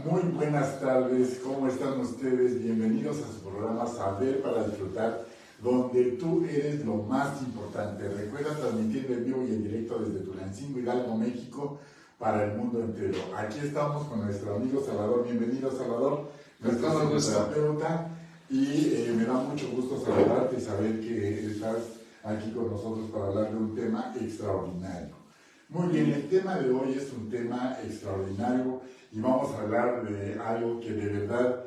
Muy buenas tardes, ¿cómo están ustedes? Bienvenidos a su programa Saber para Disfrutar, donde tú eres lo más importante. Recuerda transmitiendo en vivo y en directo desde Tulancingo, Hidalgo, México, para el mundo entero. Aquí estamos con nuestro amigo Salvador. Bienvenido, Salvador, nuestro terapeuta. Y me da mucho gusto saludarte y saber que estás aquí con nosotros para hablar de un tema extraordinario. Muy bien, el tema de hoy es un tema extraordinario y vamos a hablar de algo que de verdad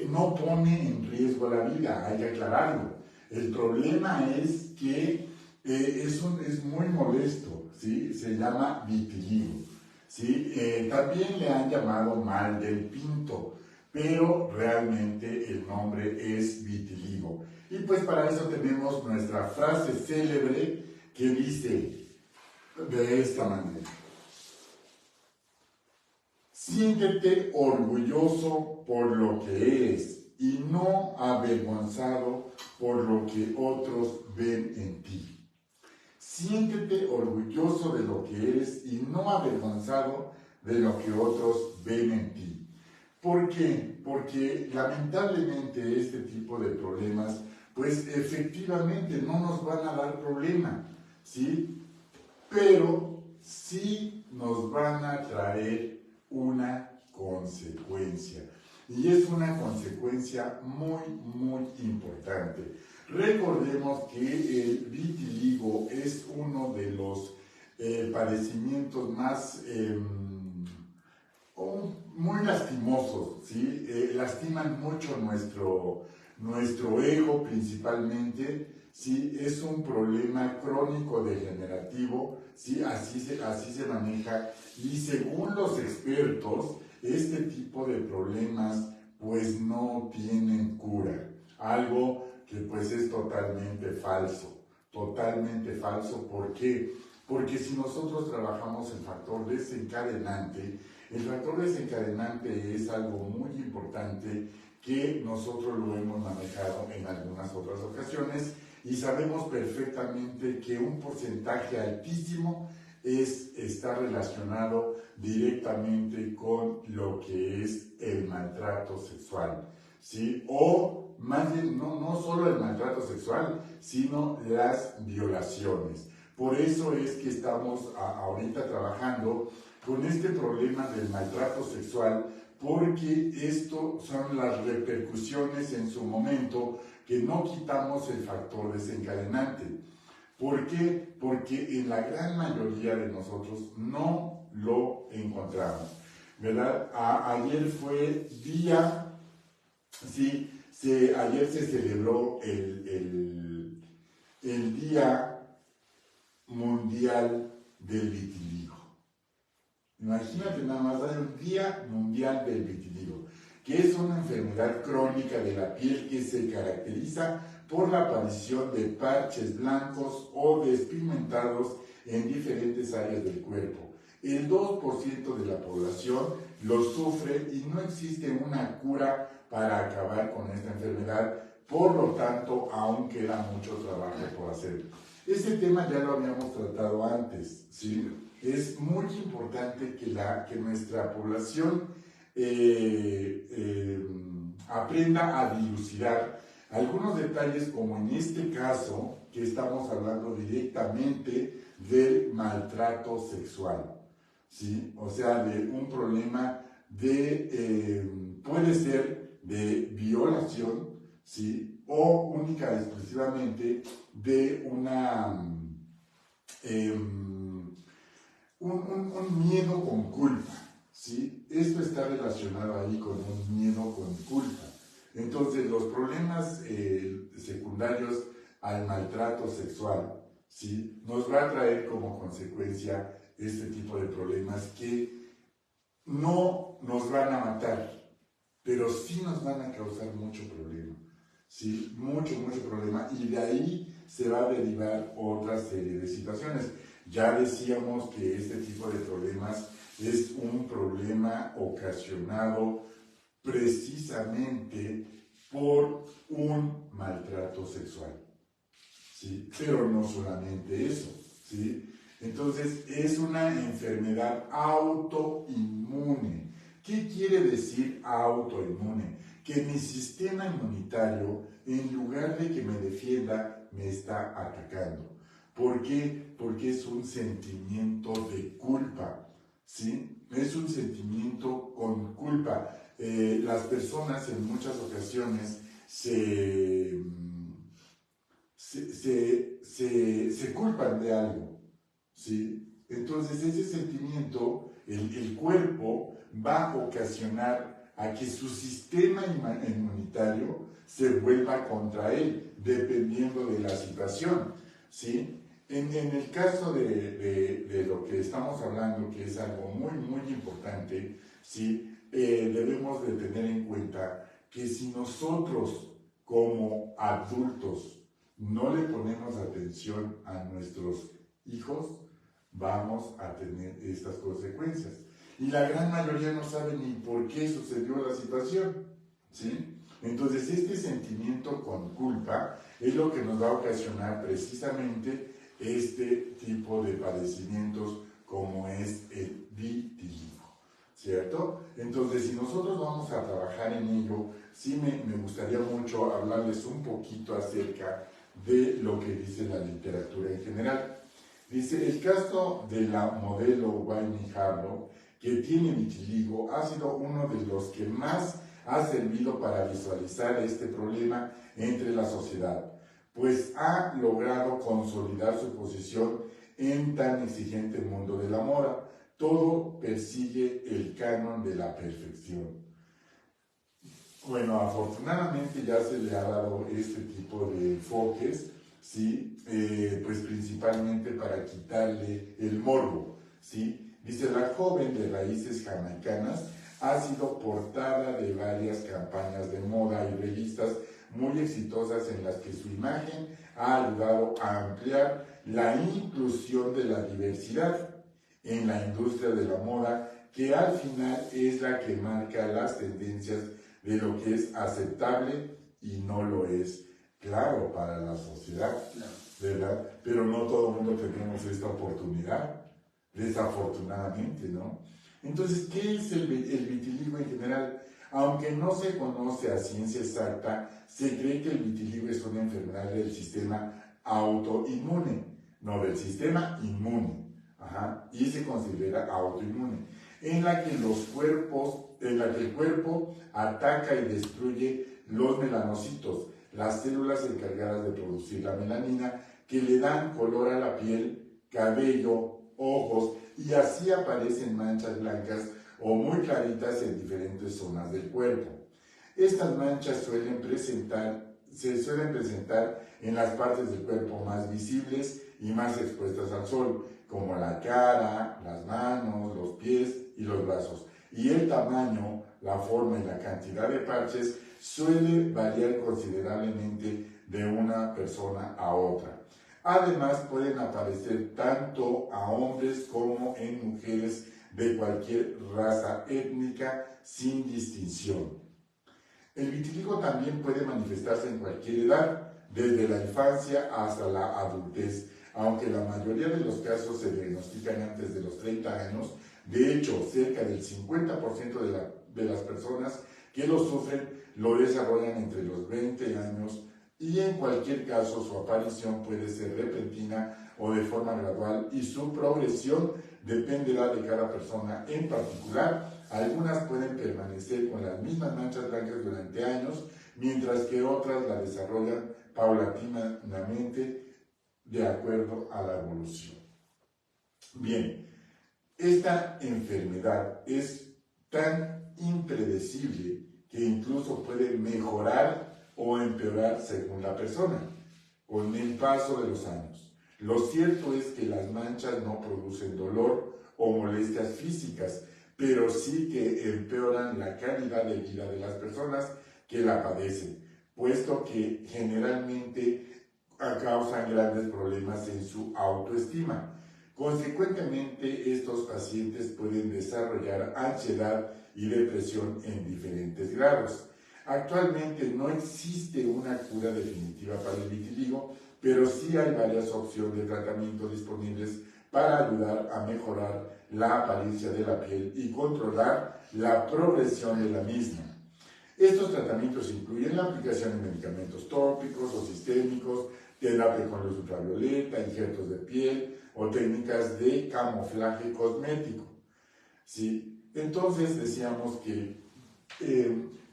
no pone en riesgo la vida, hay que aclararlo. El problema es que es muy molesto, ¿sí? Se llama vitiligo, ¿sí? También le han llamado mal del pinto, pero realmente el nombre es vitiligo. Y pues para eso tenemos nuestra frase célebre que dice de esta manera: siéntete orgulloso por lo que eres y no avergonzado por lo que otros ven en ti. Siéntete orgulloso de lo que eres y no avergonzado de lo que otros ven en ti. ¿Por qué? Porque lamentablemente este tipo de problemas, pues efectivamente no nos van a dar problema, ¿sí? Pero sí nos van a traer una consecuencia. Y es una consecuencia muy, muy importante. Recordemos que el vitiligo es uno de los padecimientos más muy lastimosos, ¿sí? Lastiman mucho nuestro ego principalmente, ¿sí? Es un problema crónico degenerativo, ¿sí? Así se maneja, y según los expertos, este tipo de problemas pues no tienen cura, algo que pues es totalmente falso. ¿Por qué? Porque si nosotros trabajamos el factor desencadenante es algo muy importante que nosotros lo hemos manejado en algunas otras ocasiones y sabemos perfectamente que un porcentaje altísimo está relacionado directamente con lo que es el maltrato sexual, ¿sí? O más bien, no solo el maltrato sexual, sino las violaciones. Por eso es que estamos ahorita trabajando con este problema del maltrato sexual, porque esto son las repercusiones en su momento que no quitamos el factor desencadenante. ¿Por qué? Porque en la gran mayoría de nosotros no lo encontramos, ¿verdad? Ayer fue día, sí, ayer se celebró el Día Mundial del Vitiligo. Imagínate nada más, hay un Día Mundial del Vitiligo, que es una enfermedad crónica de la piel que se caracteriza por la aparición de parches blancos o despigmentados en diferentes áreas del cuerpo. El 2% de la población lo sufre y no existe una cura para acabar con esta enfermedad, por lo tanto, aún queda mucho trabajo por hacer. Este tema ya lo habíamos tratado antes, ¿sí? Es muy importante que nuestra población aprenda a dilucidar algunos detalles, como en este caso, que estamos hablando directamente del maltrato sexual, ¿sí? O sea, de un problema puede ser de violación, ¿sí? O única y exclusivamente de un miedo con culpa, ¿sí? Esto está relacionado ahí con un miedo con culpa. Entonces, los problemas secundarios al maltrato sexual, ¿sí? Nos va a traer como consecuencia este tipo de problemas que no nos van a matar, pero sí nos van a causar mucho problema, ¿sí? Mucho problema, y de ahí se va a derivar otra serie de situaciones. Ya decíamos que este tipo de problemas es un problema ocasionado precisamente por un maltrato sexual, ¿sí? Pero no solamente eso, ¿sí? Entonces es una enfermedad autoinmune. ¿Qué quiere decir autoinmune? Que mi sistema inmunitario, en lugar de que me defienda, me está atacando. ¿Por qué? Porque es un sentimiento de culpa, ¿sí? Es un sentimiento con culpa. Las personas en muchas ocasiones se culpan de algo, ¿sí? Entonces ese sentimiento, el cuerpo va a ocasionar a que su sistema inmunitario se vuelva contra él, dependiendo de la situación, ¿sí? En el caso de lo que estamos hablando, que es algo muy, muy importante, ¿sí? Debemos de tener en cuenta que si nosotros como adultos no le ponemos atención a nuestros hijos, vamos a tener estas consecuencias. Y la gran mayoría no sabe ni por qué sucedió la situación, ¿sí? Entonces, este sentimiento con culpa es lo que nos va a ocasionar precisamente este tipo de padecimientos como es el vitiligo, ¿cierto? Entonces, si nosotros vamos a trabajar en ello, sí me gustaría mucho hablarles un poquito acerca de lo que dice la literatura en general. Dice, el caso de la modelo Winnie Harlow, que tiene vitiligo, ha sido uno de los que más ha servido para visualizar este problema entre la sociedad, pues ha logrado consolidar su posición en tan exigente mundo de la moda. Todo persigue el canon de la perfección. Bueno, afortunadamente ya se le ha dado este tipo de enfoques, ¿sí? Pues principalmente para quitarle el morbo, ¿sí? Dice, la joven de raíces jamaicanas ha sido portada de varias campañas de moda y revistas muy exitosas en las que su imagen ha ayudado a ampliar la inclusión de la diversidad en la industria de la moda, que al final es la que marca las tendencias de lo que es aceptable y no lo es, claro, para la sociedad, ¿verdad? Pero no todo el mundo tenemos esta oportunidad, desafortunadamente, ¿no? Entonces, ¿qué es el vitiligo en general? Aunque no se conoce a ciencia exacta, se cree que el vitiligo es una enfermedad del sistema autoinmune, no del sistema inmune, y se considera autoinmune, en la que el cuerpo ataca y destruye los melanocitos, las células encargadas de producir la melanina, que le dan color a la piel, cabello, ojos, y así aparecen manchas blancas o muy claritas en diferentes zonas del cuerpo. Estas manchas se suelen presentar en las partes del cuerpo más visibles y más expuestas al sol, como la cara, las manos, los pies y los brazos. Y el tamaño, la forma y la cantidad de parches suele variar considerablemente de una persona a otra. Además, pueden aparecer tanto a hombres como en mujeres de cualquier raza étnica sin distinción. El vitiligo también puede manifestarse en cualquier edad, desde la infancia hasta la adultez, aunque la mayoría de los casos se diagnostican antes de los 30 años. De hecho, cerca del 50% de las personas que lo sufren lo desarrollan entre los 20 años, y en cualquier caso su aparición puede ser repentina o de forma gradual, y su progresión dependerá de cada persona en particular. Algunas pueden permanecer con las mismas manchas blancas durante años, mientras que otras la desarrollan paulatinamente de acuerdo a la evolución. Bien, esta enfermedad es tan impredecible que incluso puede mejorar o empeorar según la persona, con el paso de los años. Lo cierto es que las manchas no producen dolor o molestias físicas, pero sí que empeoran la calidad de vida de las personas que la padecen, puesto que generalmente causan grandes problemas en su autoestima. Consecuentemente, estos pacientes pueden desarrollar ansiedad y depresión en diferentes grados. Actualmente no existe una cura definitiva para el vitiligo, pero sí hay varias opciones de tratamiento disponibles para ayudar a mejorar la apariencia de la piel y controlar la progresión de la misma. Estos tratamientos incluyen la aplicación de medicamentos tópicos o sistémicos, terapia con luz ultravioleta, injertos de piel o técnicas de camuflaje cosmético. ¿Sí? Entonces decíamos que,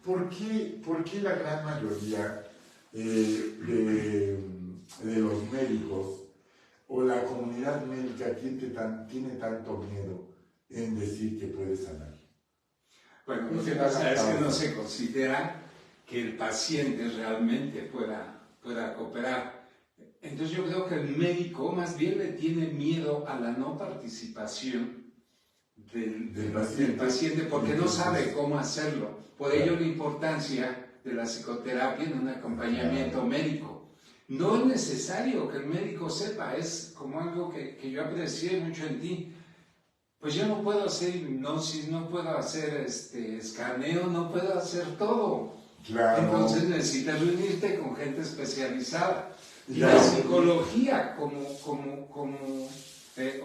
¿por qué la gran mayoría de los médicos o la comunidad médica tiene tanto miedo en decir que puede sanar? Bueno, lo que pasa es que no se considera que el paciente realmente pueda cooperar. Entonces yo creo que el médico más bien le tiene miedo a la no participación del paciente porque no sabe cómo hacerlo. Por ello la importancia de la psicoterapia en un acompañamiento médico. No es necesario que el médico sepa, es como algo que yo aprecié mucho en ti. Pues yo no puedo hacer hipnosis, no puedo hacer escaneo, no puedo hacer todo. Claro. Entonces necesitas reunirte con gente especializada. Y la psicología, o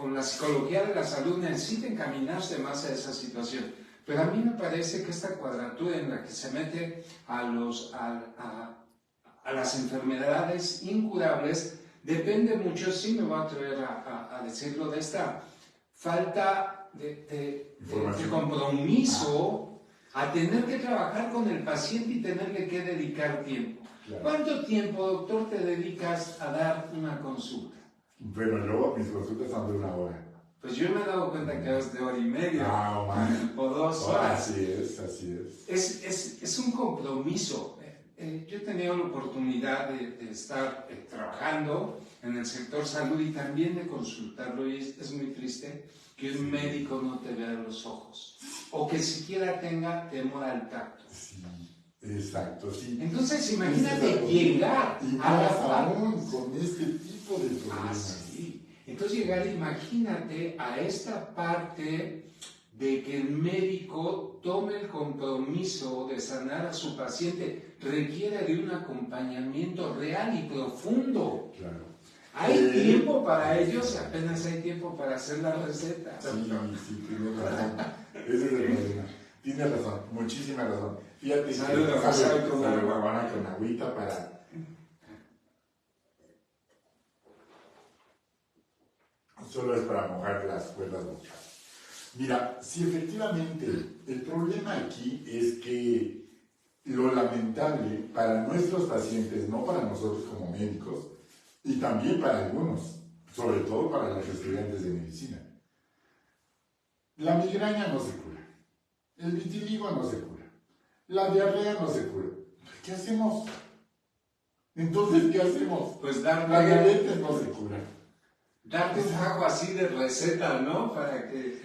la psicología de la salud necesita encaminarse más a esa situación. Pero a mí me parece que esta cuadratura en la que se mete a las enfermedades incurables depende mucho, sí me voy a atrever a decirlo, de esta falta de compromiso a tener que trabajar con el paciente y tenerle que dedicar tiempo. Claro. ¿Cuánto tiempo, doctor, te dedicas a dar una consulta? Bueno, luego mis consultas son de 1 hora. Pues yo me he dado cuenta que es de 1 hora y media o 2 horas. Así es. Es un compromiso. Yo he tenido la oportunidad de estar trabajando en el sector salud y también de consultarlo, y es muy triste que un médico no te vea a los ojos o que siquiera tenga temor al tacto. Sí, exacto, sí. Entonces imagínate llegar a la aún con este tipo de problemas. Sí. Entonces imagínate a esta parte de que el médico tome el compromiso de sanar a su paciente, requiere de un acompañamiento real y profundo. Claro. Hay tiempo para ellos y apenas hay tiempo para hacer la receta. Sí, tienes razón. Ese es el problema. Tienes razón, muchísima razón. Fíjate que salud con agüita para... Solo es para mojar las cuerdas vocales. Mira, si efectivamente el problema aquí es que lo lamentable para nuestros pacientes, no para nosotros como médicos, y también para algunos, sobre todo para los estudiantes de medicina, la migraña no se cura, el vitiligo no se cura, la diarrea no se cura. ¿Qué hacemos? Entonces, ¿qué hacemos? Pues la diabetes no se cura. Darte un agua así de receta, ¿no? Para que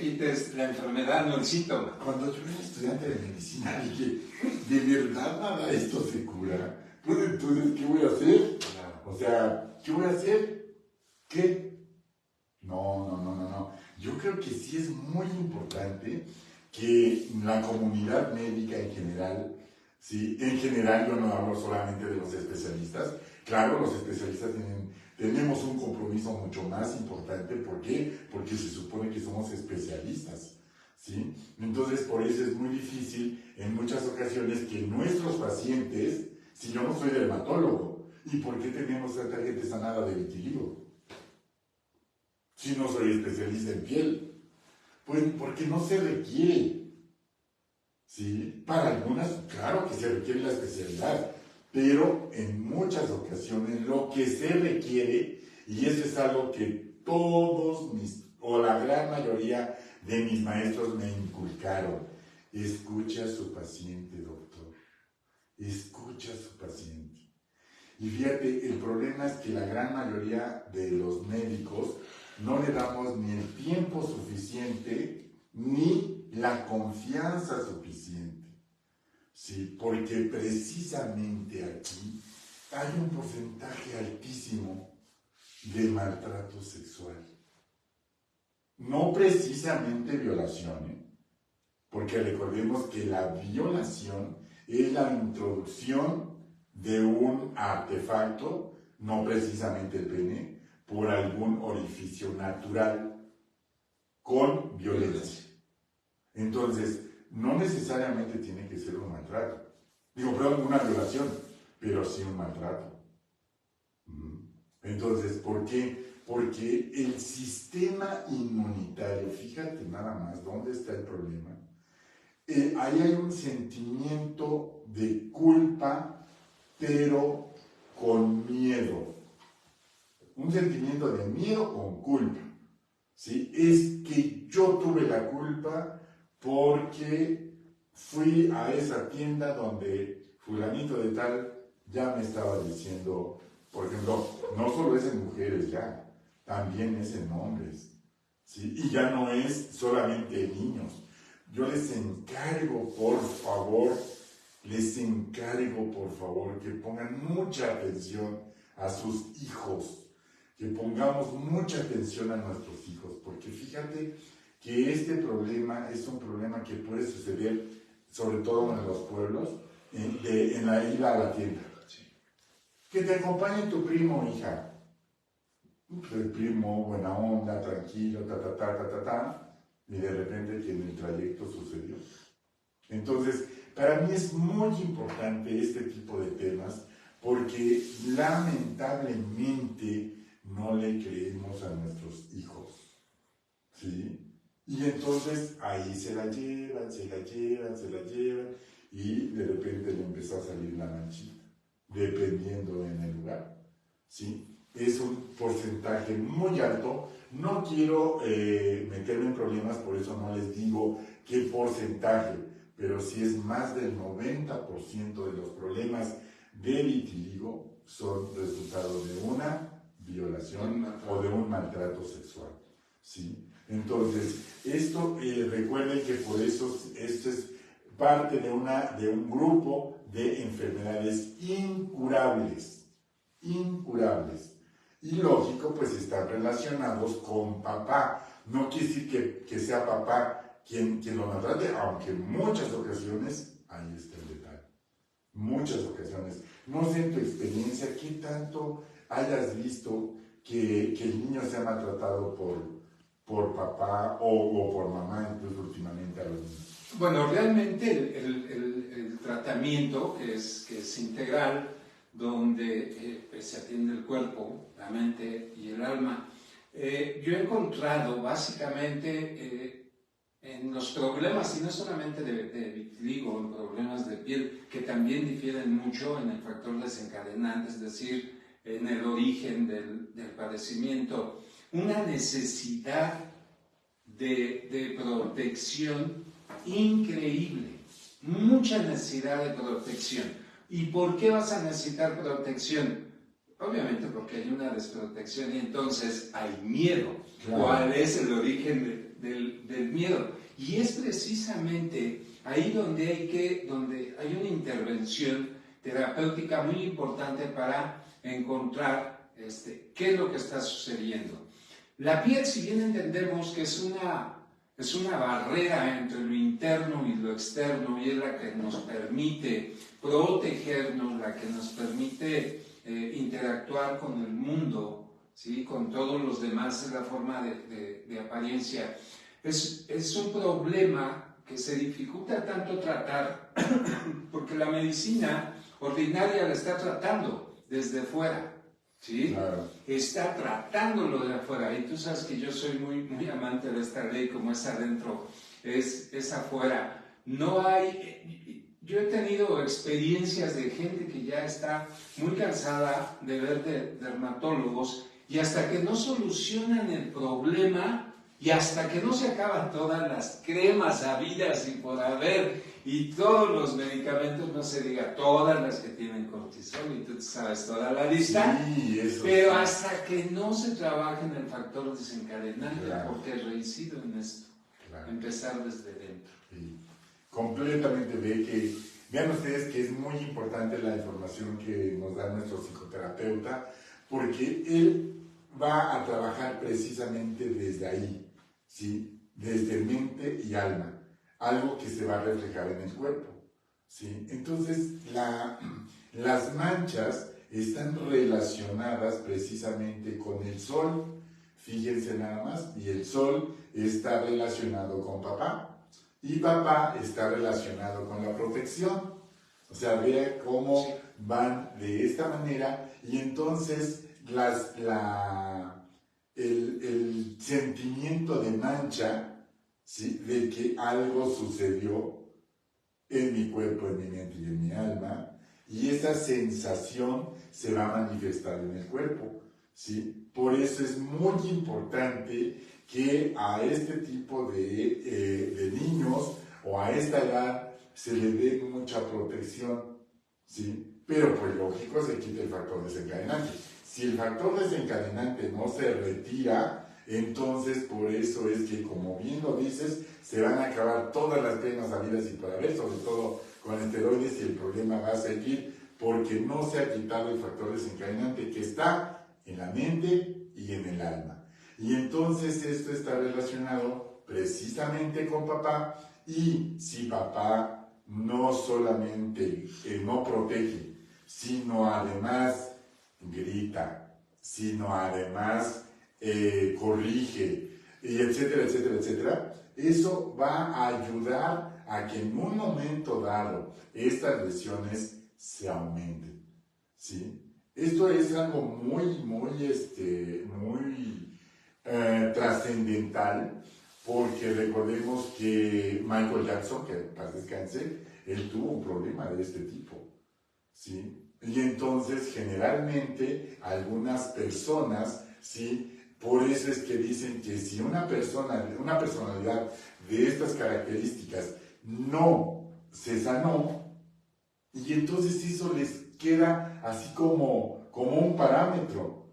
quites la enfermedad, no el síntoma. Cuando yo era estudiante de medicina dije, ¿de verdad nada esto se cura? Pues entonces, ¿qué voy a hacer? O sea, ¿qué voy a hacer? ¿Qué? No. Yo creo que sí es muy importante que la comunidad médica en general, ¿sí? En general yo no hablo solamente de los especialistas. Claro, los especialistas tenemos un compromiso mucho más importante. ¿Por qué? Porque se supone que somos especialistas, ¿sí? Entonces, por eso es muy difícil en muchas ocasiones que nuestros pacientes, si yo no soy dermatólogo, ¿y por qué tenemos tanta gente sanada de vitiligo? Si no soy especialista en piel. Pues porque no se requiere, ¿sí? Para algunas, claro que se requiere la especialidad, pero en muchas ocasiones lo que se requiere, y eso es algo que o la gran mayoría de mis maestros me inculcaron: escucha a su paciente, doctor, escucha a su paciente. Y fíjate, el problema es que la gran mayoría de los médicos no le damos ni el tiempo suficiente ni la confianza suficiente. Sí, porque precisamente aquí hay un porcentaje altísimo de maltrato sexual. No precisamente violación, porque recordemos que la violación es la introducción de un artefacto, no precisamente el pene, por algún orificio natural con violencia. Entonces, no necesariamente tiene que ser un maltrato. Perdón, una violación, pero sí un maltrato. Entonces, ¿por qué? Porque el sistema inmunitario, fíjate nada más dónde está el problema. Ahí hay un sentimiento de culpa, pero con miedo. Un sentimiento de miedo con culpa. ¿Sí? Es que yo tuve la culpa porque fui a esa tienda donde fulanito de tal ya me estaba diciendo, por ejemplo, no solo es en mujeres ya, también es en hombres, ¿sí? Y ya no es solamente en niños. Yo les encargo, por favor, que pongan mucha atención a sus hijos, que pongamos mucha atención a nuestros hijos, porque fíjate que este problema es un problema que puede suceder, sobre todo en los pueblos, en la ida a la tienda. Que te acompañe tu primo, hija. El primo, buena onda, tranquilo, y de repente que en el trayecto sucedió. Entonces, para mí es muy importante este tipo de temas, porque lamentablemente no le creemos a nuestros hijos, ¿sí? Y entonces ahí se la llevan, y de repente le empezó a salir la manchita, dependiendo en el lugar, ¿sí? Es un porcentaje muy alto. No quiero meterme en problemas, por eso no les digo qué porcentaje, pero sí es más del 90% de los problemas de vitiligo son resultado de una violación o de un maltrato sexual, ¿sí? Entonces, esto recuerden que por eso esto es parte de un grupo de enfermedades incurables. Y lógico, pues están relacionados con papá. No quiere decir que sea papá quien lo maltrate, aunque en muchas ocasiones, ahí está el detalle. Muchas ocasiones. No sé en tu experiencia qué tanto hayas visto que el niño sea maltratado por papá o por mamá, incluso últimamente a los niños. Bueno, realmente el tratamiento, que es integral, donde se atiende el cuerpo, la mente y el alma, yo he encontrado básicamente en los problemas, y no solamente de vitiligo, en problemas de piel, que también difieren mucho en el factor desencadenante, es decir, en el origen del padecimiento, una necesidad de protección increíble, mucha necesidad de protección. ¿Y por qué vas a necesitar protección? Obviamente porque hay una desprotección y entonces hay miedo. Claro. ¿Cuál es el origen del miedo? Y es precisamente ahí donde hay una intervención terapéutica muy importante para encontrar qué es lo que está sucediendo. La piel, si bien entendemos que es una barrera entre lo interno y lo externo, y es la que nos permite protegernos, la que nos permite interactuar con el mundo, ¿sí? Con todos los demás, es la forma de apariencia. Es un problema que se dificulta tanto tratar porque la medicina ordinaria la está tratando desde fuera, ¿sí? Claro. Está tratándolo de afuera, y tú sabes que yo soy muy, muy amante de esta ley, como es adentro, es afuera. No hay... Yo he tenido experiencias de gente que ya está muy cansada de ver dermatólogos, y hasta que no solucionan el problema, y hasta que no se acaban todas las cremas habidas y por haber, y todos los medicamentos, no se diga todas las que tienen cortisol, y tú sabes toda la lista, sí, pero sí. Hasta que no se trabaje en el factor desencadenante, claro. Porque reincido en esto, claro. Empezar desde dentro. Sí. Completamente vean ustedes que es muy importante la información que nos da nuestro psicoterapeuta, porque él va a trabajar precisamente desde ahí, ¿sí? Desde mente y alma, algo que se va a reflejar en el cuerpo, ¿sí? Entonces, las manchas están relacionadas precisamente con el sol. Fíjense nada más, y el sol está relacionado con papá, y papá está relacionado con la protección. O sea, vea cómo van de esta manera, y entonces el sentimiento de mancha, ¿sí?, de que algo sucedió en mi cuerpo, en mi mente y en mi alma, y esa sensación se va a manifestar en el cuerpo, ¿sí? Por eso es muy importante que a este tipo de niños o a esta edad se le dé mucha protección, ¿sí? Pero pues lógico, se quita el factor desencadenante. Si el factor desencadenante no se retira, entonces por eso es que, como bien lo dices, se van a acabar todas las penas habidas y por haber, sobre todo con esteroides, y el problema va a seguir porque no se ha quitado el factor desencadenante que está en la mente y en el alma. Y entonces esto está relacionado precisamente con papá, y si papá no solamente no protege, sino además grita, sino además corrige, y etcétera, etcétera, etcétera, eso va a ayudar a que en un momento dado estas lesiones se aumenten, ¿sí? Esto es algo muy trascendental, porque recordemos que Michael Jackson, que en paz descanse, él tuvo un problema de este tipo, ¿sí? Y entonces generalmente algunas personas, ¿sí?, por eso es que dicen que si una personalidad de estas características no se sanó, y entonces eso les queda así como un parámetro.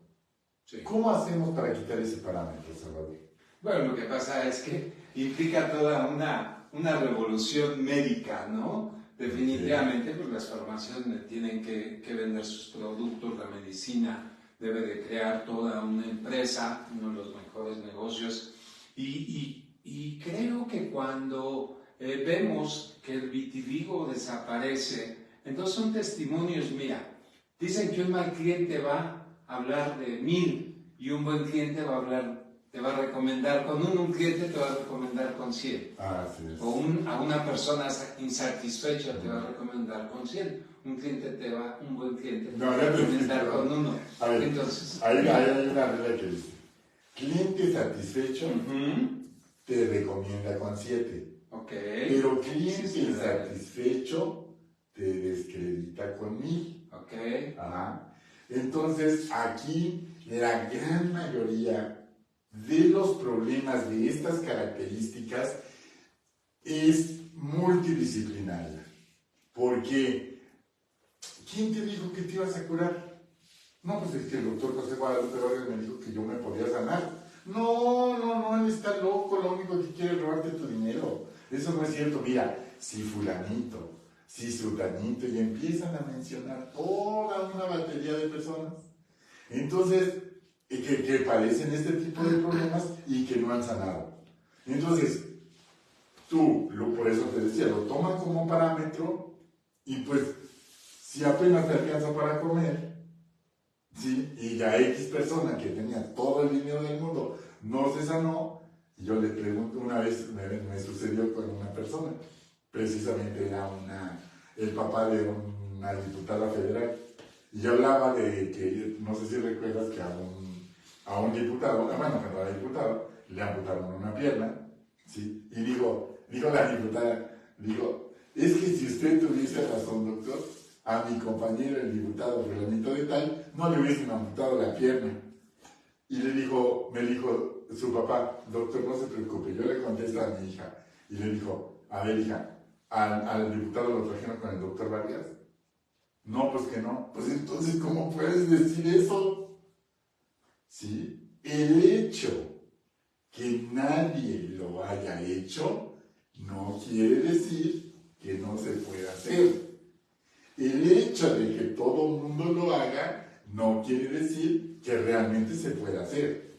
Sí. ¿Cómo hacemos para quitar ese parámetro, Salvador? Bueno, lo que pasa es que implica toda una revolución médica, ¿no? Definitivamente, pues las farmacias tienen que vender sus productos, la medicina debe de crear toda una empresa, uno de los mejores negocios, y creo que cuando vemos que el vitiligo desaparece, entonces son testimonios. Mira, dicen que un mal cliente va a hablar de 1000 y un buen cliente te va a recomendar con un cliente te va a recomendar con 100. Así es. O a una persona insatisfecha te va a recomendar con 100. Un buen cliente te va a recomendar con 1. A ver, entonces, hay una regla que dice: cliente satisfecho te recomienda con 7. Okay. Pero cliente insatisfecho te descredita con 1000. Okay. Ajá. Entonces, aquí la gran mayoría de los problemas de estas características es multidisciplinaria. Porque, ¿quién te dijo que te ibas a curar? No, pues es que el doctor José Guadalupe Vargas me dijo que yo me podía sanar. No, él está loco, lo único que quiere es robarte tu dinero. Eso no es cierto. Mira, si fulanito, si sutanito, y empiezan a mencionar toda una batería de personas, entonces, que padecen este tipo de problemas y que no han sanado. Entonces, por eso te decía, lo toman como parámetro, y pues, si apenas te alcanza para comer, ¿sí?, y ya X persona que tenía todo el dinero del mundo no se sanó. Y yo le pregunto, una vez me sucedió con una persona, precisamente era el papá de una diputada federal, y yo hablaba de que, no sé si recuerdas, que a un diputado, bueno, cuando era diputado, le amputaron una pierna, ¿sí? Y digo la diputada, es que si usted tuviese razón, doctor, a mi compañero, el diputado fulanito de tal, no le hubiesen amputado la pierna. Y me dijo su papá: doctor, no se preocupe. Yo le contesto a mi hija, y le dijo: a ver, hija, ¿al diputado lo trajeron con el doctor Vargas? No, pues que no. Pues entonces, ¿cómo puedes decir eso? ¿Sí? El hecho que nadie lo haya hecho no quiere decir que no se pueda hacer. El hecho de que todo el mundo lo haga no quiere decir que realmente se pueda hacer,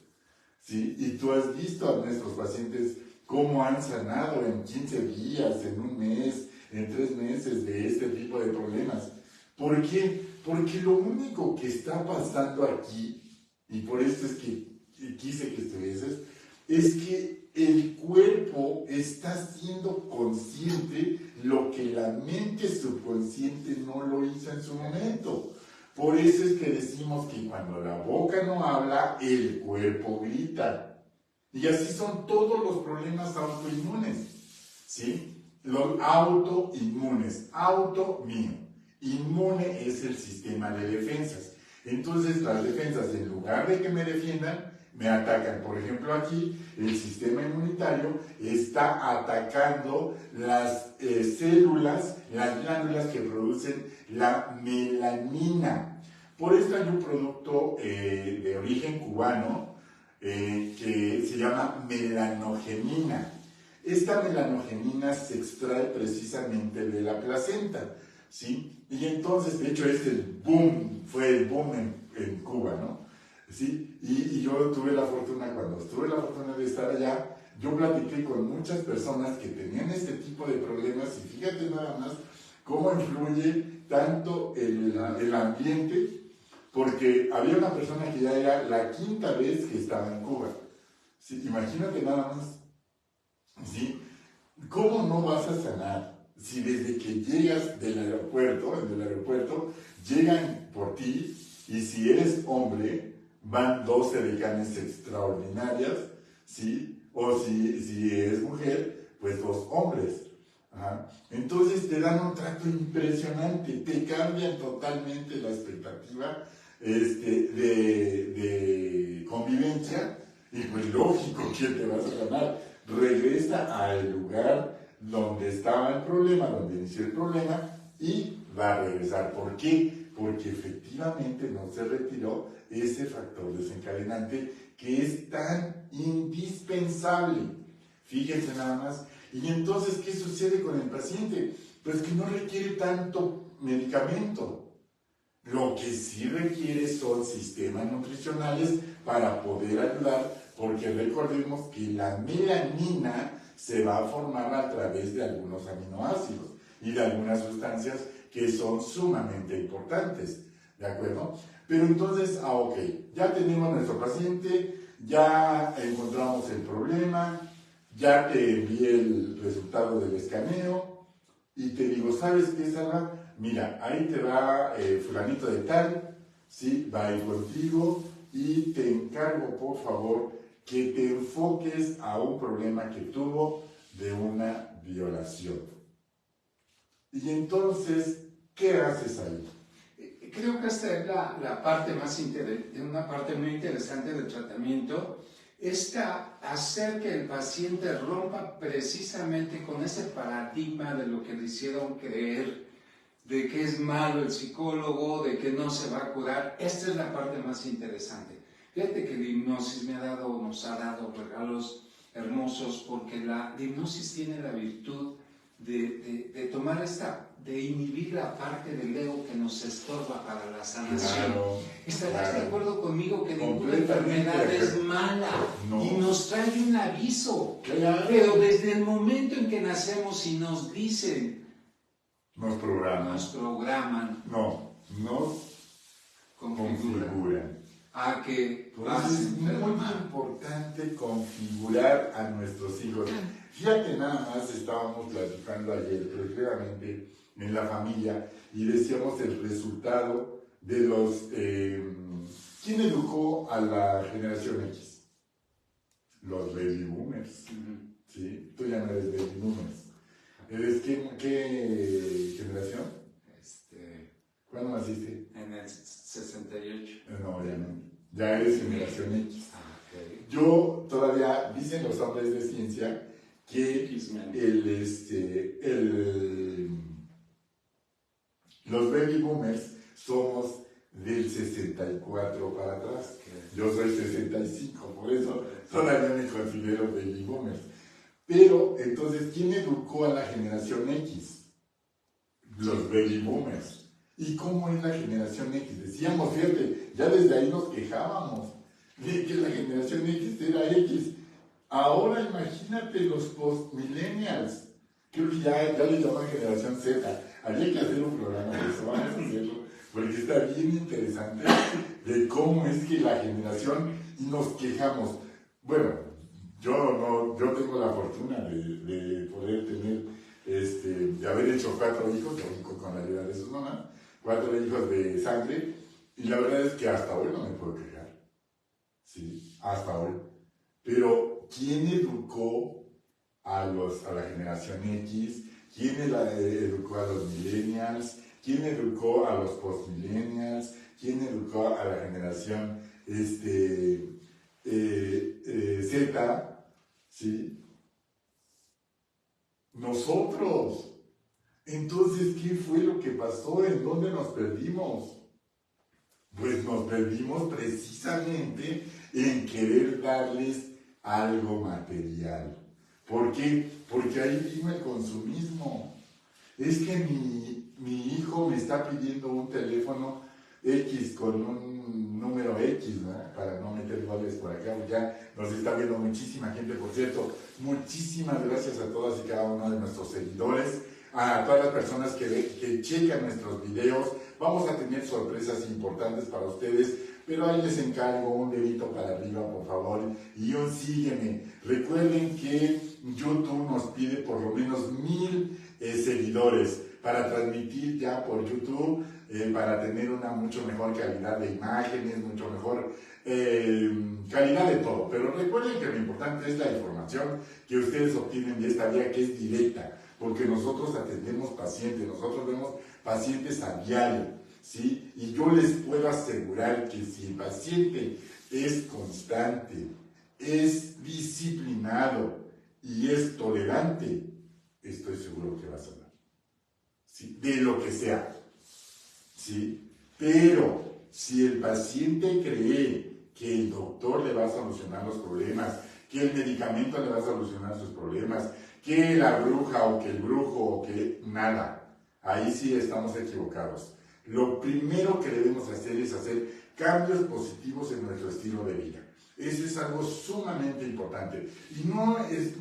¿sí? Y tú has visto a nuestros pacientes cómo han sanado en 15 días, en un mes, en 3 meses de este tipo de problemas. ¿Por qué? Porque lo único que está pasando aquí, y por eso es que quise que estuvieses, es que el cuerpo está siendo consciente lo que la mente subconsciente no lo hizo en su momento. Por eso es que decimos que cuando la boca no habla, el cuerpo grita. Y así son todos los problemas autoinmunes, ¿sí? Los autoinmunes, auto mío, inmune es el sistema de defensas. Entonces las defensas, en lugar de que me defiendan, me atacan. Por ejemplo, aquí el sistema inmunitario está atacando las células, las glándulas que producen la melanina. Por esto hay un producto de origen cubano que se llama melanogenina. Esta melanogenina se extrae precisamente de la placenta, ¿sí? Y entonces, de hecho, fue el boom en Cuba, ¿no? ¿Sí? Y yo tuve la fortuna, cuando tuve la fortuna de estar allá, yo platiqué con muchas personas que tenían este tipo de problemas y fíjate nada más cómo influye tanto el ambiente, porque había una persona que ya era la 5ª vez que estaba en Cuba. ¿Sí? Imagínate nada más, ¿sí? ¿Cómo no vas a sanar si desde que llegas del aeropuerto, llegan por ti y si eres hombre, van 12 decanes extraordinarias, ¿sí? O si eres mujer, pues 2 hombres. Ajá. Entonces te dan un trato impresionante, te cambian totalmente la expectativa de convivencia y pues lógico que te vas a ganar. Regresa al lugar donde estaba el problema, donde inició el problema y va a regresar. ¿Por qué? Porque efectivamente no se retiró ese factor desencadenante que es tan indispensable. Fíjense nada más. Y entonces, ¿qué sucede con el paciente? Pues que no requiere tanto medicamento. Lo que sí requiere son sistemas nutricionales para poder ayudar, porque recordemos que la melanina se va a formar a través de algunos aminoácidos y de algunas sustancias que son sumamente importantes, ¿de acuerdo? Pero entonces, ok, ya tenemos nuestro paciente, ya encontramos el problema, ya te envié el resultado del escaneo y te digo, ¿sabes qué, Salva? Mira, ahí te va fulanito de tal, ¿sí? Va a ir contigo y te encargo, por favor, que te enfoques a un problema que tuvo de una violación. Y entonces, ¿qué haces ahí? Creo que esta es la parte una parte muy interesante del tratamiento, hacer que el paciente rompa precisamente con ese paradigma de lo que le hicieron creer, de que es malo el psicólogo, de que no se va a curar. Esta es la parte más interesante. Fíjate que la hipnosis nos ha dado regalos hermosos, porque la hipnosis tiene la virtud de tomar de inhibir la parte del ego que nos estorba para la sanación. Claro, ¿Estarás de acuerdo conmigo que ninguna completamente enfermedad es mala? No. Y nos trae un aviso. Claro. Pero desde el momento en que nacemos y nos dicen, Nos programan. No, nos configuran. Que Por eso es muy importante configurar a nuestros hijos. Fíjate, nada más estábamos platicando ayer, precisamente en la familia, y decíamos el resultado de los... ¿Quién educó a la generación X? Los baby boomers. ¿Sí? Tú ya no eres baby boomers. ¿Eres qué generación? ¿Cuándo naciste? En el 68. No, ya no. Ya eres generación X. Okay. Yo todavía, dicen los hombres de ciencia, que los baby boomers somos del 64 para atrás. Yo soy 65, por eso todavía me considero baby boomers. Pero, entonces, ¿quién educó a la generación X? Los baby boomers. ¿Y cómo es la generación X? Decíamos, fíjate, ya desde ahí nos quejábamos de que la generación X era X. Ahora imagínate los post-millennials. Creo que ya le llaman generación Z. Habría que hacer un programa de eso, vamos a hacerlo, porque está bien interesante de cómo es que la generación y nos quejamos. Bueno, yo tengo la fortuna de poder tener, de haber hecho 4 hijos, con la ayuda de sus mamás, 4 hijos de sangre, y la verdad es que hasta hoy no me puedo quejar. Sí, hasta hoy. Pero, ¿quién educó a la generación X? ¿Quién educó a los millennials? ¿Quién educó a los postmillennials? ¿Quién educó a la generación Z? ¿Sí? Nosotros. Entonces, ¿qué fue lo que pasó? ¿En dónde nos perdimos? Pues nos perdimos precisamente en querer darles algo material. ¿Por qué? Porque ahí vino el consumismo. Es que mi hijo me está pidiendo un teléfono X con un número X, ¿no? Para no meter goles por acá. Ya nos está viendo muchísima gente, por cierto. Muchísimas gracias a todas y cada uno de nuestros seguidores, a todas las personas que checan nuestros videos. Vamos a tener sorpresas importantes para ustedes, pero ahí les encargo un dedito para arriba, por favor, y un sígueme. Recuerden que YouTube nos pide por lo menos 1000 seguidores para transmitir ya por YouTube, para tener una mucho mejor calidad de imágenes, mucho mejor calidad de todo. Pero recuerden que lo importante es la información que ustedes obtienen de esta vía, que es directa, porque nosotros atendemos pacientes, nosotros vemos pacientes a diario, ¿sí? Y yo les puedo asegurar que si el paciente es constante, es disciplinado y es tolerante, estoy seguro que va a sanar, ¿sí? De lo que sea, ¿sí? Pero si el paciente cree que el doctor le va a solucionar los problemas, que el medicamento le va a solucionar sus problemas, que la bruja o que el brujo o que nada, ahí sí estamos equivocados. Lo primero que debemos hacer es hacer cambios positivos en nuestro estilo de vida. Eso es algo sumamente importante. Y no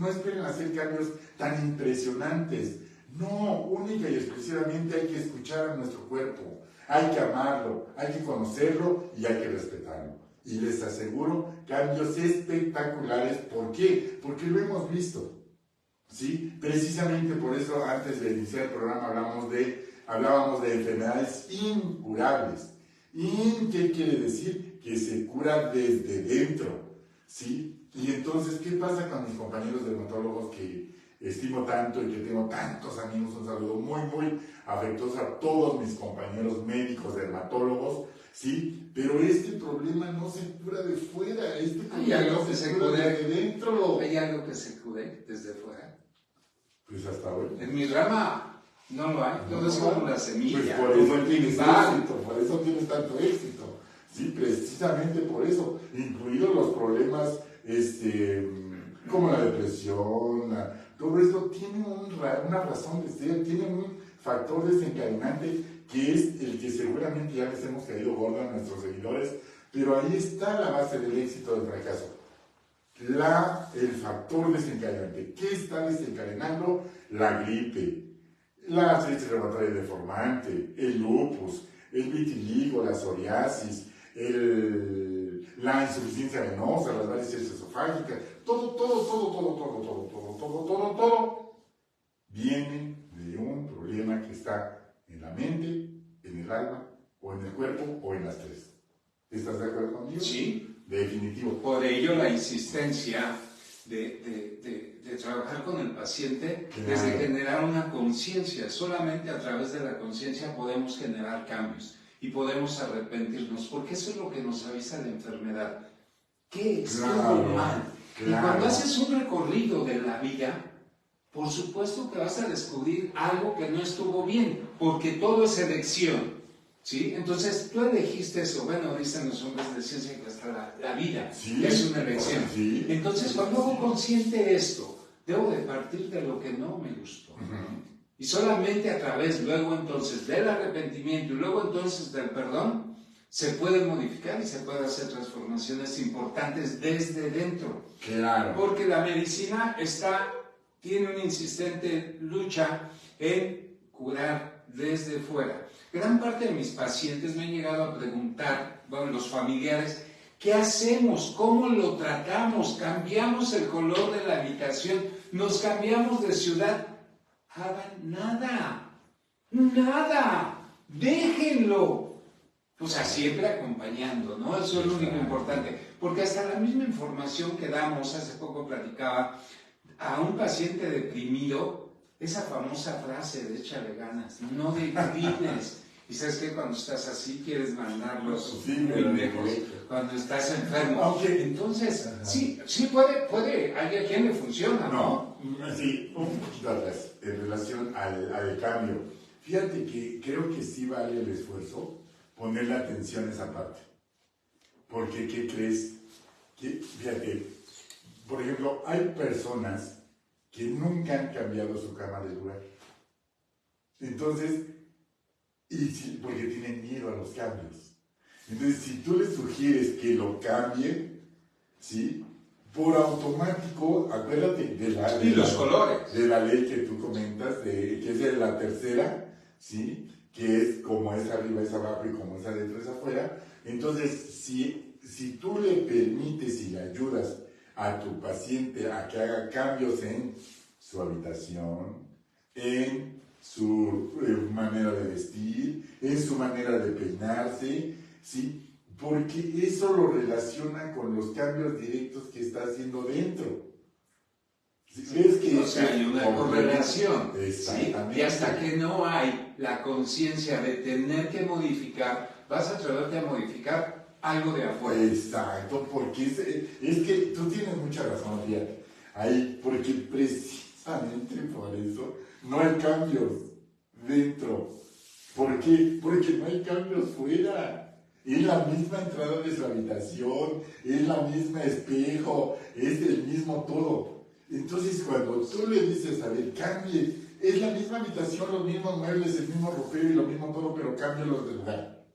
esperen hacer cambios tan impresionantes. No, única y exclusivamente hay que escuchar a nuestro cuerpo. Hay que amarlo, hay que conocerlo y hay que respetarlo. Y les aseguro cambios espectaculares. ¿Por qué? Porque lo hemos visto. ¿Sí? Precisamente por eso antes de iniciar el programa hablábamos de enfermedades incurables. ¿Y qué quiere decir? Que se cura desde dentro, ¿sí? Y entonces, ¿qué pasa con mis compañeros dermatólogos que estimo tanto y que tengo tantos amigos? Un saludo muy, muy afectuoso a todos mis compañeros médicos dermatólogos, ¿sí? Pero este problema no se cura de fuera, este problema se cura desde dentro. ¿Hay algo que se cure desde fuera? Pues hasta hoy. En mi rama no lo hay, todo es como la semilla. Pues por eso tienes éxito, por eso tienes tanto éxito. Sí, precisamente por eso, incluidos los problemas como la depresión, todo esto tiene una razón de ser, tiene un factor desencadenante que es el que seguramente ya les hemos caído gordo a nuestros seguidores, pero ahí está la base del éxito del fracaso. El factor desencadenante. ¿Qué está desencadenando? La gripe, la artritis reumatoide deformante, el lupus, el vitiligo, la psoriasis, la insuficiencia venosa, las varices esofágicas, todo viene de un problema que está en la mente, en el alma, o en el cuerpo, o en las tres. ¿Estás de acuerdo conmigo? Sí. Definitivo. Por ello la insistencia de trabajar con el paciente, claro, es de generar una conciencia. Solamente a través de la conciencia podemos generar cambios y podemos arrepentirnos, porque eso es lo que nos avisa la enfermedad. ¿Qué estuvo mal? Claro. Y cuando haces un recorrido de la vida, por supuesto que vas a descubrir algo que no estuvo bien, porque todo es elección. ¿Sí? Entonces, tú elegiste eso. Bueno, dicen los hombres de ciencia que hasta la vida sí, es una elección. Sí. Entonces, cuando hago consciente esto, debo de partir de lo que no me gustó. Y solamente a través, luego entonces, del arrepentimiento y luego entonces del perdón, se puede modificar y se pueden hacer transformaciones importantes desde dentro. Claro. Porque la medicina tiene una insistente lucha en curar desde fuera. Gran parte de mis pacientes me han llegado a preguntar, bueno, los familiares, ¿qué hacemos? ¿Cómo lo tratamos? ¿Cambiamos el color de la habitación? ¿Nos cambiamos de ciudad? Hagan nada, nada, déjenlo. O sea, siempre acompañando, ¿no? Eso es lo único importante. Porque hasta la misma información que damos, hace poco platicaba a un paciente deprimido, esa famosa frase de échale ganas, no declines. Y sabes que cuando estás así quieres mandarlos muy lejos, cuando estás enfermo. Aunque, entonces, sí puede, hay a quien le funciona, ¿no? Sí, un poquito atrás, en relación al cambio. Fíjate que creo que sí vale el esfuerzo ponerle atención a esa parte. Porque, ¿qué crees? Fíjate, por ejemplo, hay personas que nunca han cambiado su cama de lugar. Entonces, porque tienen miedo a los cambios. Entonces, si tú les sugieres que lo cambien, ¿sí? Por automático, acuérdate los colores. De la ley que tú comentas, que es de la tercera, ¿sí? Que es como es arriba es abajo y como es adentro es afuera. Entonces, si tú le permites y le ayudas a tu paciente a que haga cambios en su habitación, en su manera de vestir, en su manera de peinarse, ¿sí? Porque eso lo relaciona con los cambios directos que está haciendo dentro. ¿Ves que hay una correlación? Exactamente. ¿Sí? Y hasta que no hay la conciencia de tener que modificar, vas a atreverte a modificar algo de afuera. Exacto, porque es que tú tienes mucha razón, fíjate. Ahí, porque precisamente por eso no hay cambios dentro. ¿Por qué? Porque no hay cambios fuera. Es la misma entrada de su habitación, es la misma espejo, es el mismo todo. Entonces, cuando tú le dices, a ver, cambie, es la misma habitación, los mismos muebles, el mismo ropero y lo mismo todo, pero cámbialos de lugar.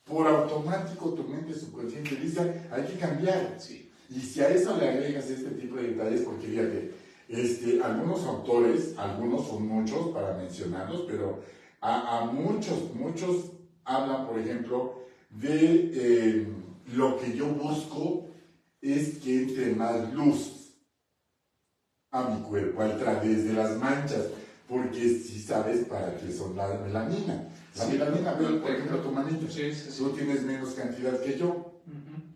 Por automático tu mente subconsciente dice, hay que cambiar. Sí. Y si a eso le agregas este tipo de detalles, porque fíjate, algunos autores, algunos son muchos para mencionarlos, pero a muchos hablan, por ejemplo, de lo que yo busco es que entre más luz a mi cuerpo a través de las manchas, porque si sabes para qué son la melanina. La melanina, veo, por ejemplo, tu manita, tú tienes menos cantidad que yo,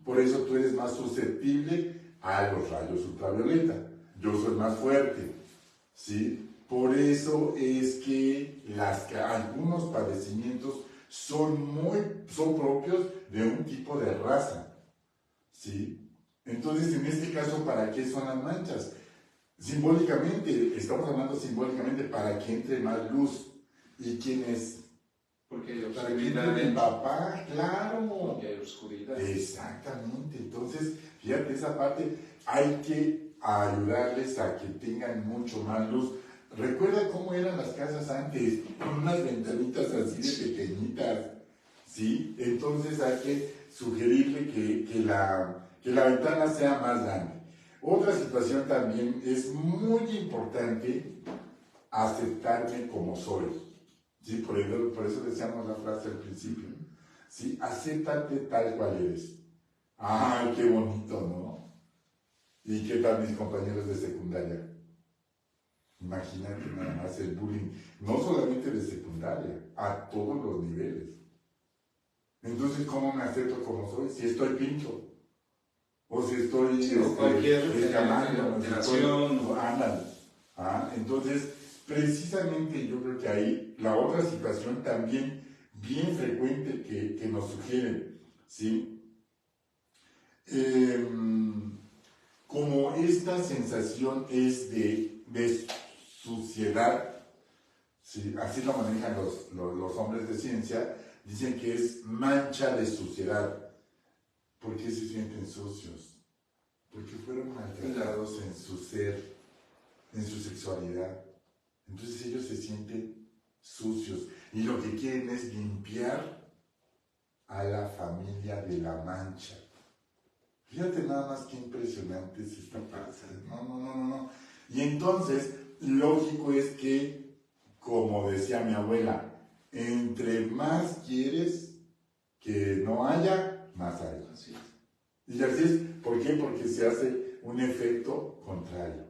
por eso tú eres más susceptible a los rayos ultravioleta. Yo soy más fuerte, ¿sí? Por eso es que algunos padecimientos son propios de un tipo de raza, ¿sí? Entonces, en este caso, ¿para qué son las manchas? Simbólicamente, estamos hablando simbólicamente para que entre más luz. ¿Y quién es? Porque hay Para que oscuridad. entre mi papá, claro. Porque hay oscuridad. Exactamente. Entonces, fíjate, esa parte hay que ayudarles a que tengan mucho más luz. Recuerda cómo eran las casas antes, con unas ventanitas así de pequeñitas, ¿sí? Entonces hay que sugerirle que la ventana sea más grande. Otra situación también es muy importante aceptarme como soy. ¿Sí? Por eso decíamos la frase al principio. ¿Sí? Acéptate tal cual eres. ¡Ay, qué bonito!, ¿no? ¿Y qué tal mis compañeros de secundaria? Imagínate nada más el bullying, no solamente de secundaria, a todos los niveles. Entonces, ¿cómo me acepto como soy? Si estoy pincho. O si estoy escalando, entonces, precisamente yo creo que ahí la otra situación también bien frecuente que nos sugieren, ¿sí? Como esta sensación es de suciedad, ¿sí? Así lo manejan los hombres de ciencia, dicen que es mancha de suciedad. ¿Por qué se sienten sucios? Porque fueron maltratados en su ser, en su sexualidad. Entonces ellos se sienten sucios y lo que quieren es limpiar a la familia de la mancha. Fíjate nada más qué impresionante es esta parte. No. Y entonces, lógico es que como decía mi abuela, entre más quieres que no haya, más hay. Así es. Y así es, ¿por qué? Porque se hace un efecto contrario.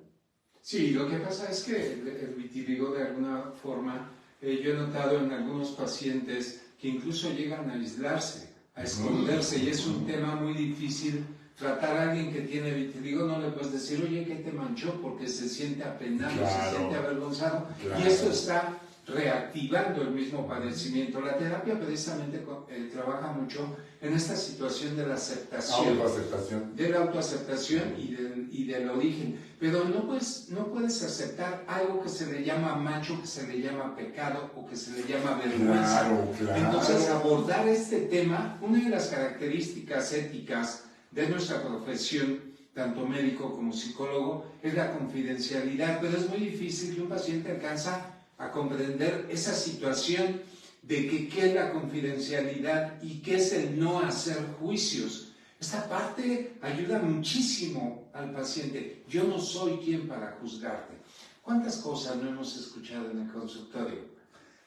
Sí, lo que pasa es que el vitiligo de alguna forma, yo he notado en algunos pacientes que incluso llegan a aislarse, a esconderse, y es un tema muy difícil. Tratar a alguien que tiene vitiligo, no le puedes decir, oye, ¿qué te manchó? Porque se siente apenado, Claro, se siente avergonzado, claro. y esto está reactivando el mismo padecimiento. La terapia precisamente trabaja mucho en esta situación de la aceptación. Autoaceptación. De la autoaceptación y del origen. Pero no puedes aceptar algo que se le llama macho, que se le llama pecado o que se le llama vergüenza. Claro, claro. Entonces, abordar este tema, una de las características éticas de nuestra profesión, tanto médico como psicólogo, es la confidencialidad, pero es muy difícil que un paciente alcanza a comprender esa situación de que qué es la confidencialidad y qué es el no hacer juicios. Esta parte ayuda muchísimo al paciente. Yo no soy quien para juzgarte. ¿Cuántas cosas no hemos escuchado en el consultorio?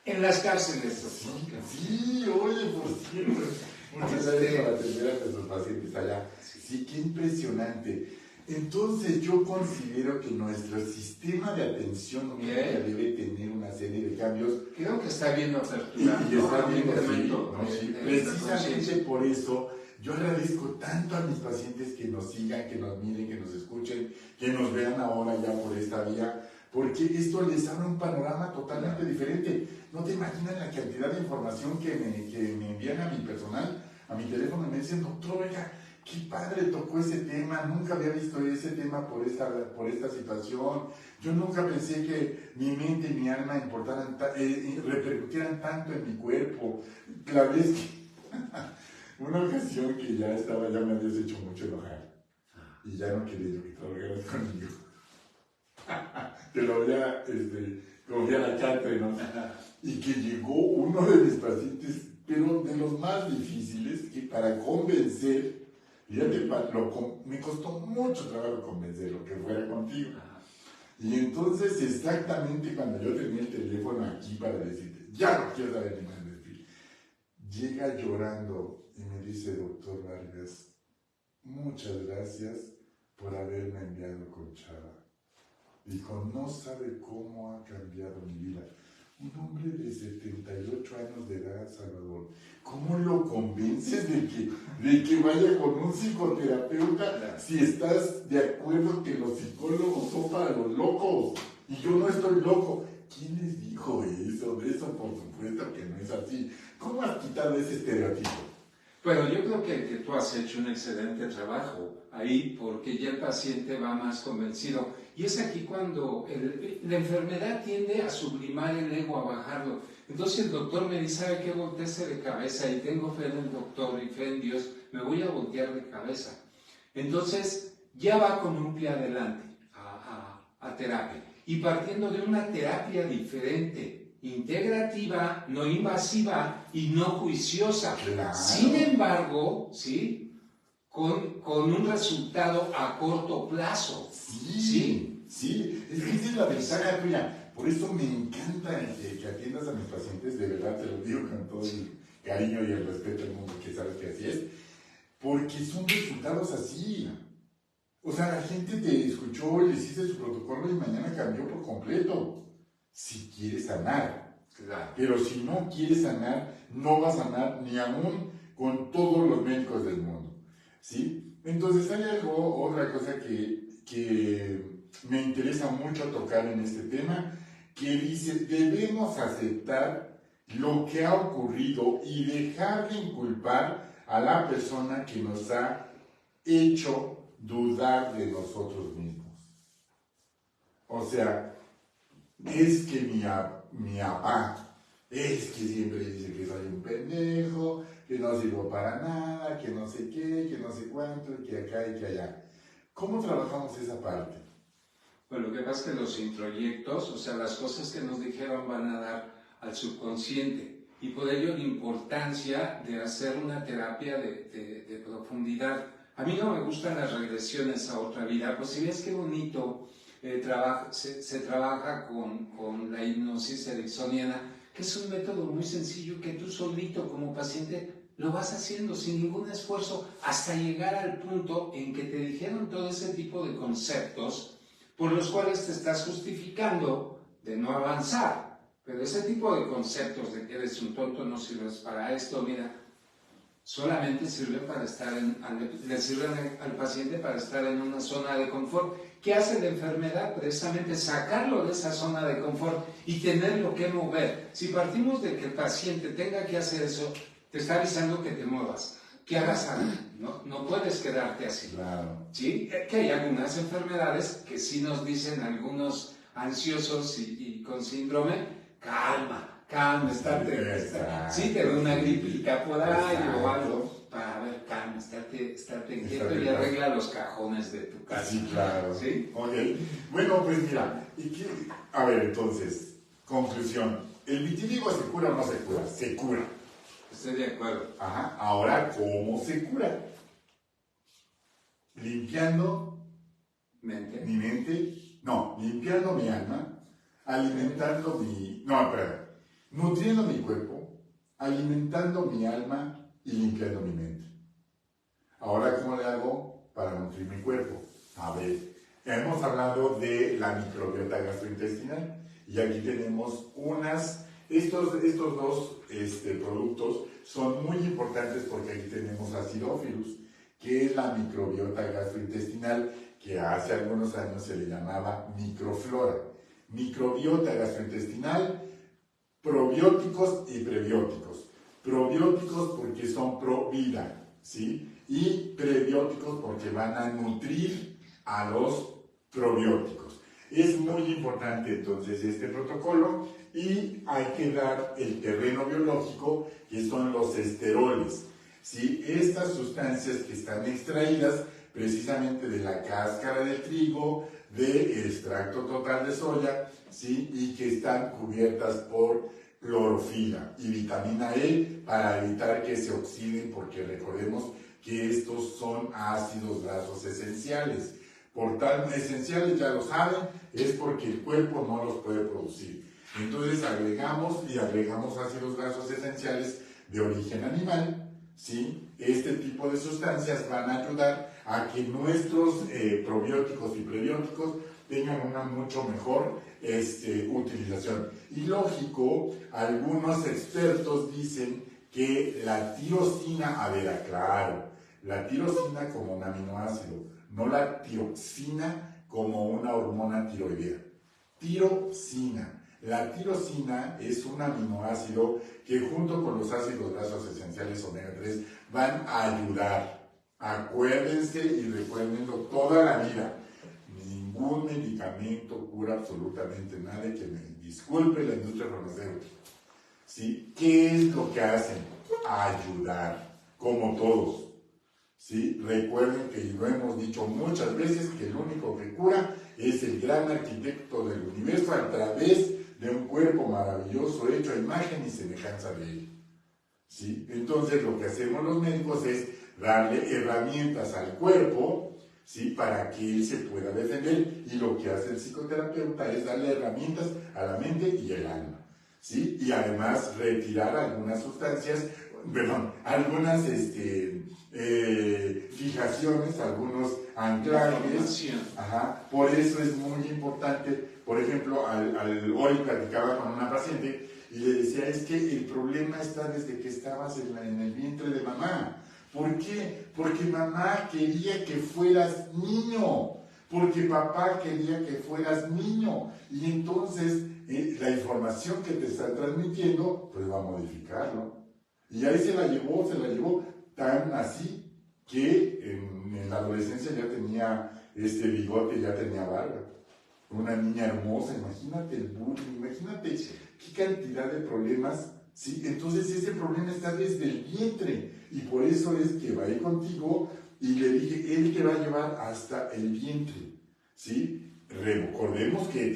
En las cárceles. Sí, oye, por cierto. Muchas gracias por atender a nuestros pacientes allá. Sí, qué impresionante. Entonces yo considero que nuestro sistema de atención médica debe tener una serie de cambios. Creo que está bien aperturado. Y está bien, precisamente por eso yo agradezco tanto a mis pacientes que nos sigan, que nos miren, que nos escuchen, que nos vean ahora ya por esta vía, porque esto les abre un panorama totalmente diferente. No te imaginas la cantidad de información que me envían a mi personal, a mi teléfono, y me dicen, doctor, oiga, qué padre tocó ese tema, nunca había visto ese tema por esta situación. Yo nunca pensé que mi mente y mi alma repercutieran tanto en mi cuerpo. La vez que una ocasión que ya me habías hecho mucho enojar y ya no quería yo que trabajaras conmigo. Te lo voy a confiar a Catre, ¿no? Y que llegó uno de mis pacientes, pero de los más difíciles, que para convencer, fíjate, me costó mucho trabajo convencerlo que fuera contigo. Y entonces, exactamente cuando yo tenía el teléfono aquí para decirte, ya no quiero saber ni más de ti, llega llorando y me dice, doctor Vargas, muchas gracias por haberme enviado con Chava. Dijo, no sabe cómo ha cambiado mi vida. Un hombre de 78 años de edad, Salvador, ¿cómo lo convences de que vaya con un psicoterapeuta si estás de acuerdo que los psicólogos son para los locos? Y yo no estoy loco. ¿Quién les dijo eso? De eso, por supuesto que no es así. ¿Cómo has quitado ese estereotipo? Bueno, yo creo que tú has hecho un excelente trabajo ahí porque ya el paciente va más convencido. Y es aquí cuando la enfermedad tiende a sublimar el ego, a bajarlo. Entonces el doctor me dice, ¿sabe qué? Voltéese de cabeza, y tengo fe en el doctor y fe en Dios, me voy a voltear de cabeza. Entonces ya va con un pie adelante a terapia. Y partiendo de una terapia diferente, integrativa, no invasiva y no juiciosa. Claro. Sin embargo, ¿sí? Con un resultado a corto plazo. Sí, es que esa es la ventaja tuya. Por eso me encanta que atiendas a mis pacientes, de verdad te lo digo con todo el cariño y el respeto del mundo, que sabes que así es, porque son resultados así. O sea, la gente te escuchó, le hiciste su protocolo y mañana cambió por completo. Si quieres sanar. Claro. Pero si no quieres sanar, no vas a sanar ni aún con todos los médicos del mundo. ¿Sí? Entonces hay otra cosa que me interesa mucho tocar en este tema, que dice, debemos aceptar lo que ha ocurrido y dejar de inculpar a la persona que nos ha hecho dudar de nosotros mismos. O sea, es que mi papá, es que siempre dice que soy un pendejo, que no sirvo para nada, que no sé qué, que no sé cuánto, que acá y que allá. ¿Cómo trabajamos esa parte? Bueno, lo que pasa es que los introyectos, o sea, las cosas que nos dijeron van a dar al subconsciente, y por ello la importancia de hacer una terapia de profundidad. A mí no me gustan las regresiones a otra vida, pues si ves qué bonito se trabaja con la hipnosis ericksoniana, que es un método muy sencillo que tú solito como paciente lo vas haciendo sin ningún esfuerzo hasta llegar al punto en que te dijeron todo ese tipo de conceptos por los cuales te estás justificando de no avanzar. Pero ese tipo de conceptos de que eres un tonto, no sirves para esto, mira, solamente sirven para estar le sirven al paciente para estar en una zona de confort. ¿Qué hace la enfermedad? Precisamente sacarlo de esa zona de confort y tenerlo que mover. Si partimos de que el paciente tenga que hacer eso, te está avisando que te muevas, que hagas algo, no puedes quedarte así. Claro. ¿Sí? Que hay algunas enfermedades que sí nos dicen algunos ansiosos y con síndrome, calma, sí, te da una gripita por ahí o algo, para ver, calma, estate quieto y arregla los cajones de tu casa. Sí, claro. ¿Sí? Ok. Bueno, pues mira, a ver, entonces, conclusión. ¿El vitiligo se cura o no se cura? Se cura. Estoy de acuerdo. Ajá. Ahora, ¿cómo se cura? Limpiando mi mente, no, limpiando mi alma, alimentando nutriendo mi cuerpo, alimentando mi alma y limpiando mi mente. Ahora, ¿cómo le hago para nutrir mi cuerpo? A ver, hemos hablado de la microbiota gastrointestinal y aquí tenemos estos dos productos son muy importantes porque aquí tenemos Acidophilus, que es la microbiota gastrointestinal, que hace algunos años se le llamaba microflora. Microbiota gastrointestinal, probióticos y prebióticos. Probióticos porque son pro vida, ¿sí? Y prebióticos porque van a nutrir a los probióticos. Es muy importante entonces este protocolo y hay que dar el terreno biológico, que son los esteroles, ¿sí? Estas sustancias que están extraídas precisamente de la cáscara del trigo, de extracto total de soya, ¿sí? Y que están cubiertas por clorofila y vitamina E para evitar que se oxiden, porque recordemos que estos son ácidos grasos esenciales. Por tal, esenciales ya lo saben, es porque el cuerpo no los puede producir. Entonces agregamos ácidos grasos esenciales de origen animal, ¿sí? Este tipo de sustancias van a ayudar a que nuestros probióticos y prebióticos tengan una mucho mejor utilización. Y lógico, algunos expertos dicen que la tirosina, claro, la tirosina como un aminoácido, no la tiroxina como una hormona tiroidea. Tirosina. La tirosina es un aminoácido que junto con los ácidos grasos esenciales omega 3 van a ayudar. Acuérdense y recuérdenlo toda la vida. Ningún medicamento cura absolutamente nada, que me disculpe la industria farmacéutica. ¿Sí? ¿Qué es lo que hacen? Ayudar, como todos. ¿Sí? Recuerden que lo hemos dicho muchas veces, que el único que cura es el gran arquitecto del universo a través de un cuerpo maravilloso hecho a imagen y semejanza de él. ¿Sí? Entonces lo que hacemos los médicos es darle herramientas al cuerpo, ¿sí? Para que él se pueda defender, y lo que hace el psicoterapeuta es darle herramientas a la mente y el alma, ¿sí? Y además retirar algunas sustancias, algunas fijaciones, algunos anclajes. Ajá. Por eso es muy importante. Por ejemplo, hoy platicaba con una paciente y le decía, es que el problema está desde que estabas en el vientre de mamá. ¿Por qué? Porque mamá quería que fueras niño, porque papá quería que fueras niño, y entonces la información que te están transmitiendo, pues va a modificarlo. Y ahí se la llevó tan así que en la adolescencia ya tenía bigote, ya tenía barba. Una niña hermosa, imagínate el bullying, imagínate qué cantidad de problemas, ¿sí? Entonces ese problema está desde el vientre, y por eso es que va a ir contigo, y le dije, él te va a llevar hasta el vientre, ¿sí? Recordemos que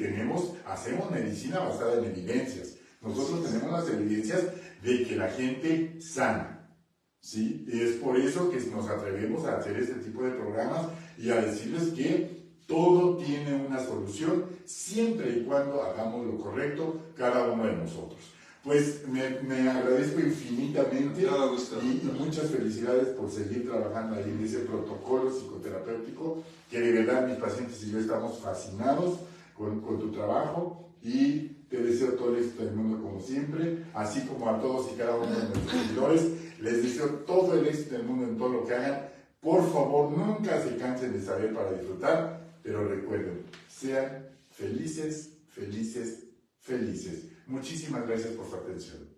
hacemos medicina basada en evidencias. Nosotros tenemos las evidencias de que la gente sana, ¿sí? Y es por eso que nos atrevemos a hacer este tipo de programas y a decirles que Todo tiene una solución siempre y cuando hagamos lo correcto cada uno de nosotros. Pues me agradezco infinitamente y muchas felicidades por seguir trabajando ahí en ese protocolo psicoterapéutico, que de verdad mis pacientes y yo estamos fascinados con tu trabajo, y te deseo todo el éxito del mundo como siempre, así como a todos y cada uno de nuestros seguidores. Les deseo todo el éxito del mundo en todo lo que hagan. Por favor, nunca se cansen de saber para disfrutar, pero recuerden, sean felices, felices, felices. Muchísimas gracias por su atención.